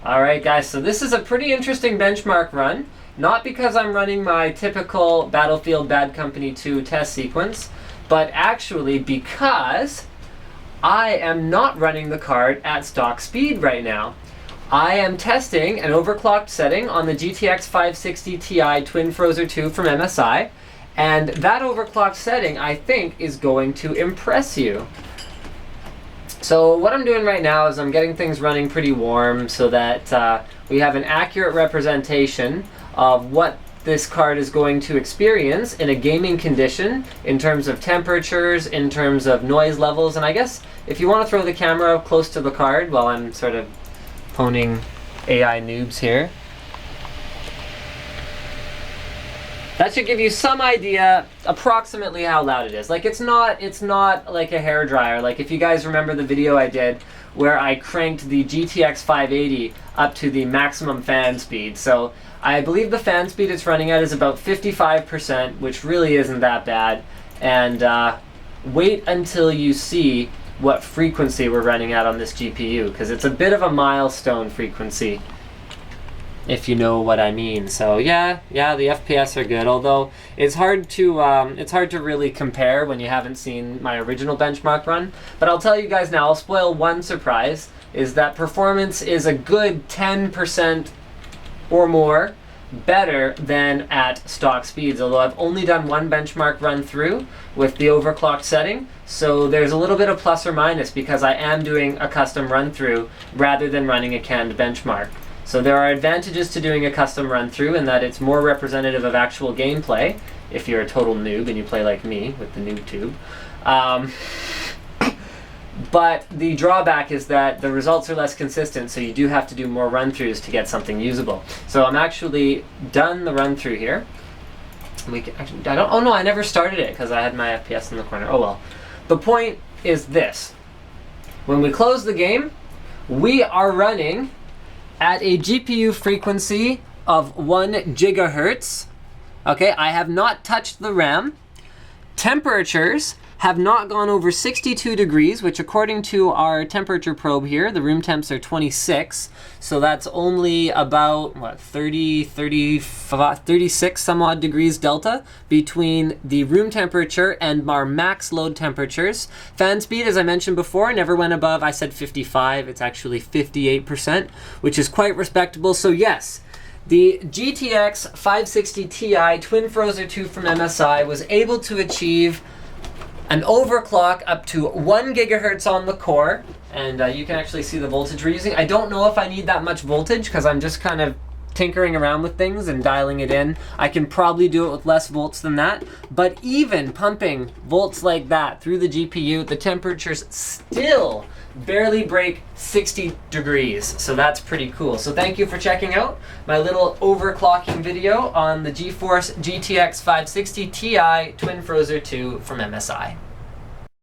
Alright guys, so this is a pretty interesting benchmark run. Not because I'm running my typical Battlefield Bad Company 2 test sequence, but actually because I am not running the card at stock speed right now. I am testing an overclocked setting on the GTX 560 Ti Twin Frozr 2 from MSI, and that overclocked setting I think is going to impress you. So what I'm doing right now is I'm getting things running pretty warm so that we have an accurate representation of what this card is going to experience in a gaming condition in terms of temperatures, in terms of noise levels, and I guess if you want to throw the camera up close to the card while I'm sort of honing AI noobs here. That should give you some idea approximately how loud it is. Like it's not like a hairdryer. Like if you guys remember the video I did where I cranked the GTX 580 up to the maximum fan speed. So I believe the fan speed it's running at is about 55%, which really isn't that bad. And wait until you see what frequency we're running at on this GPU, because it's a bit of a milestone frequency, if you know what I mean. So yeah, the FPS are good, although it's hard to really compare when you haven't seen my original benchmark run. But I'll tell you guys now, I'll spoil one surprise, is that performance is a good 10% or more better than at stock speeds, although I've only done one benchmark run through with the overclocked setting, so there's a little bit of plus or minus because I am doing a custom run through rather than running a canned benchmark. So there are advantages to doing a custom run through in that it's more representative of actual gameplay if you're a total noob and you play like me with the noob tube. But the drawback is that the results are less consistent, so you do have to do more run-throughs to get something usable. So I'm actually done the run-through here. We can actually, oh no, I never started it because I had my FPS in the corner. Oh well. The point is this. When we close the game, we are running at a GPU frequency of 1 gigahertz. Okay, I have not touched the RAM. Temperatures have not gone over 62 degrees, which according to our temperature probe here, the room temps are 26. So that's only about, what, 36 some odd degrees delta between the room temperature and our max load temperatures. Fan speed, as I mentioned before, never went above, I said 55, it's actually 58%, which is quite respectable. So yes, the GTX 560 Ti Twin Frozr 2 from MSI was able to achieve an overclock up to 1 gigahertz on the core, and you can actually see the voltage we're using. I don't know if I need that much voltage because I'm just kind of tinkering around with things and dialing it in. I can probably do it with less volts than that, but even pumping volts like that through the GPU, the temperatures still barely break 60 degrees, so that's pretty cool. So thank you for checking out my little overclocking video on the GeForce GTX 560 Ti Twin Frozr 2 from MSI.